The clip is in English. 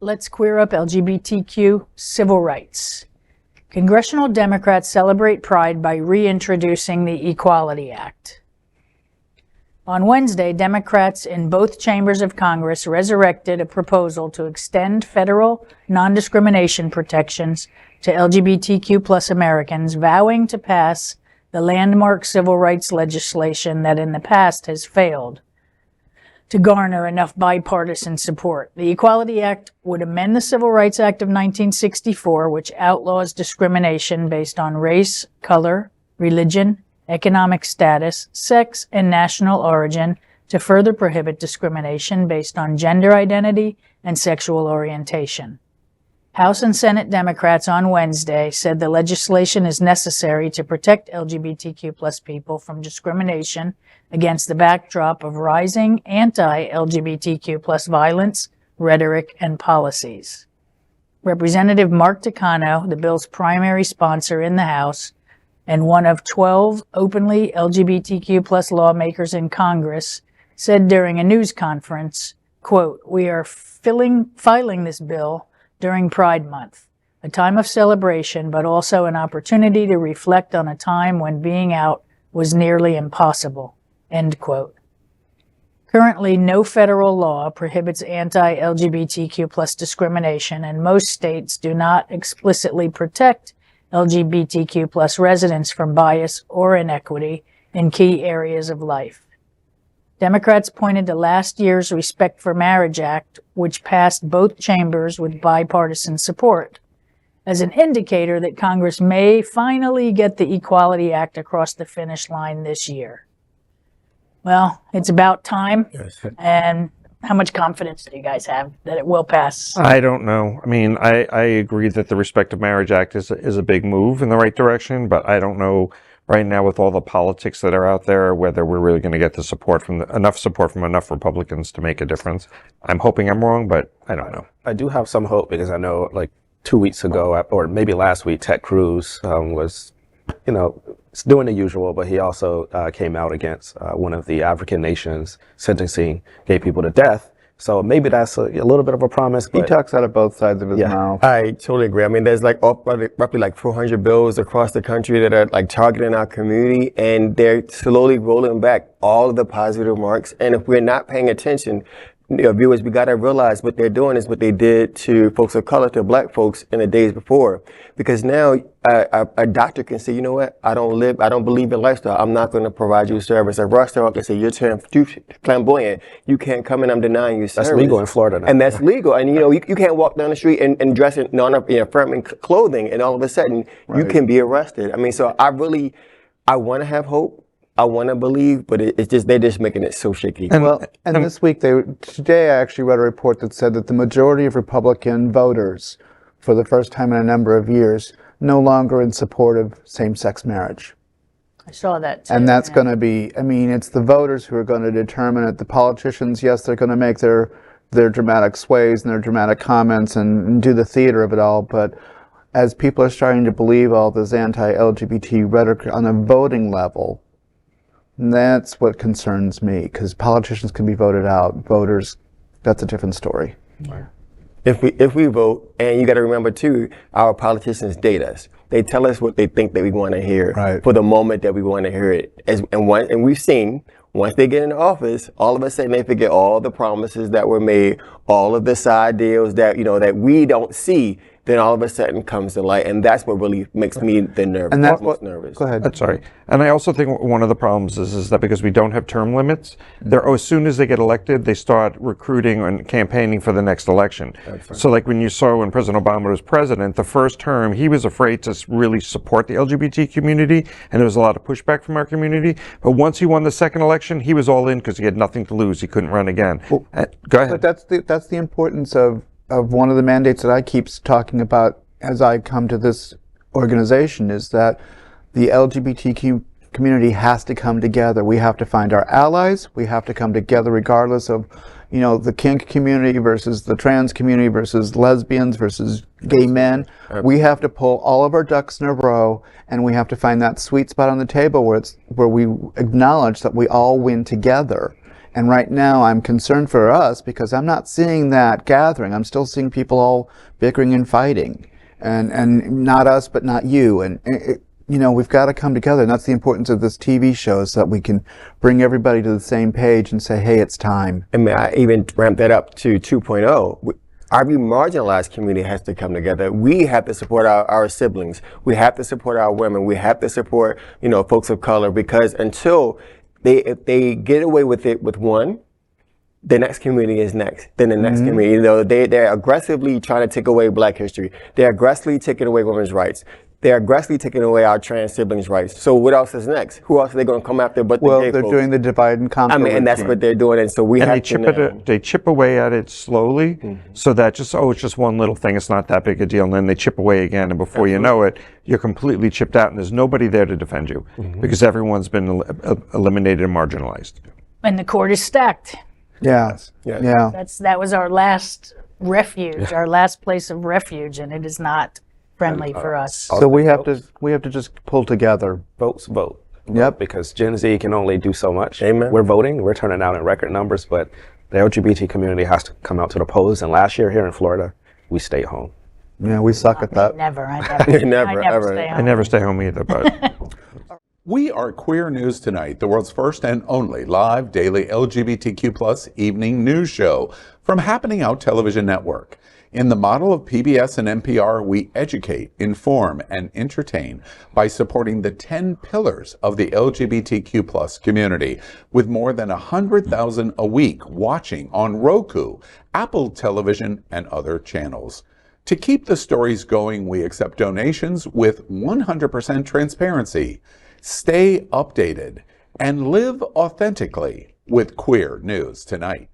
Let's queer up LGBTQ civil rights. Congressional Democrats celebrate Pride by reintroducing the Equality Act. On Wednesday, Democrats in both chambers of Congress resurrected a proposal to extend federal non-discrimination protections to LGBTQ plus Americans, vowing to pass the landmark civil rights legislation that in the past has failed to garner enough bipartisan support. The Equality Act would amend the Civil Rights Act of 1964, which outlaws discrimination based on race, color, religion, economic status, sex, and national origin, to further prohibit discrimination based on gender identity and sexual orientation. House and Senate Democrats on Wednesday said the legislation is necessary to protect LGBTQ plus people from discrimination against the backdrop of rising anti-LGBTQ plus violence, rhetoric, and policies. Representative Mark Takano, the bill's primary sponsor in the House, and one of 12 openly LGBTQ plus lawmakers in Congress, said during a news conference, quote, "We are filing this bill during Pride Month, a time of celebration, but also an opportunity to reflect on a time when being out was nearly impossible," end quote. Currently, no federal law prohibits anti-LGBTQ plus discrimination, and most states do not explicitly protect LGBTQ plus residents from bias or inequity in key areas of life. Democrats pointed to last year's Respect for Marriage Act, which passed both chambers with bipartisan support, as an indicator that Congress may finally get the Equality Act across the finish line this year. Well, it's about time. Yes. And how much confidence do you guys have that it will pass? I don't know. I mean, I agree that the Respect of Marriage Act is a big move in the right direction, but I don't know right now with all the politics that are out there whether we're really going to get the support from enough support from enough Republicans to make a difference. I'm hoping I'm wrong, but I don't know. I do have some hope because I know like 2 weeks ago, or maybe last week, Ted Cruz was, doing the usual, but he also came out against one of the African nations sentencing gay people to death. So maybe that's a little bit of a promise. He talks out of both sides of his mouth. I totally agree. I mean, there's like roughly like 400 bills across the country that are like targeting our community, and they're slowly rolling back all of the positive remarks. And if we're not paying attention, viewers, we got to realize what they're doing is what they did to folks of color, to black folks in the days before. Because now a doctor can say, you know what, I don't believe in lifestyle. I'm not going to provide you service. A restaurant can say, you're too flamboyant. You can't come in, I'm denying you service. That's legal in Florida now. And that's legal. And you can't walk down the street and dress in non-affirming clothing, and all of a sudden you can be arrested. I mean, so I want to have hope. I want to believe, but it's just they're just making it so shaky. And this week, today I actually read a report that said that the majority of Republican voters, for the first time in a number of years, no longer in support of same-sex marriage. I saw that too. And that's going to be, I mean, it's the voters who are going to determine it. The politicians, yes, they're going to make their dramatic sways and their dramatic comments and do the theater of it all, but as people are starting to believe all this anti-LGBT rhetoric on a voting level, that's what concerns me, because politicians can be voted out. Voters, that's a different story. If we vote, and you got to remember too, our politicians date us. They tell us what they think that we want to hear for the moment that we want to hear it. And we've seen, once they get in office, all of a sudden they forget all the promises that were made, all of the side deals that that we don't see. Then all of a sudden comes to light, and that's what really makes me the nervous. And that's what. Nervous. Go ahead. Sorry. And I also think one of the problems is that because we don't have term limits, as soon as they get elected, they start recruiting and campaigning for the next election. So like when you saw when President Obama was president, the first term, he was afraid to really support the LGBT community, and there was a lot of pushback from our community. But once he won the second election, he was all in because he had nothing to lose. He couldn't run again. Well, go ahead. But that's the importance of one of the mandates that I keep talking about as I come to this organization, is that the LGBTQ community has to come together. We have to find our allies. We have to come together regardless of, the kink community versus the trans community versus lesbians versus gay men. We have to pull all of our ducks in a row, and we have to find that sweet spot on the table where we acknowledge that we all win together. And right now I'm concerned for us because I'm not seeing that gathering. I'm still seeing people all bickering and fighting. And not us, but not you. And you know, we've got to come together. And that's the importance of this TV show, so that we can bring everybody to the same page and say, hey, it's time. I mean, I even ramp that up to 2.0. Every marginalized community has to come together. We have to support our siblings. We have to support our women. We have to support, you know, folks of color, because until if they get away with it with one, the next community is next. Then the next community, you know, they're aggressively trying to take away Black history. They're aggressively taking away women's rights. They're aggressively taking away our trans siblings' rights. So what else is next? Who else are they going to come after but the gay Well, they're folks? doing the divide and conquer. I mean, and that's what they're doing. And so we And have to now. they chip away at it slowly, so that just, it's just one little thing, it's not that big a deal, and then they chip away again, and before you know it, you're completely chipped out, and there's nobody there to defend you, because everyone's been eliminated and marginalized. And the court is stacked. Yeah. Yes. Yeah. That was our last refuge, our last place of refuge, and it is not friendly for us. So we have to just pull together. Votes, vote. Yep. Because Gen Z can only do so much. Amen. We're voting, we're turning out in record numbers, but the LGBT community has to come out to the polls. And last year here in Florida, we stayed home. Yeah, we suck at that. Never, I never, Never, I never ever. stay I home. never stay home either, but We are Queer News Tonight, the world's first and only live daily LGBTQ+ evening news show from Happening Out Television Network. In the model of PBS and NPR, we educate, inform, and entertain by supporting the 10 pillars of the LGBTQ+ community, with more than 100,000 a week watching on Roku, Apple Television, and other channels. To keep the stories going, we accept donations with 100% transparency. Stay updated and live authentically with Queer News Tonight.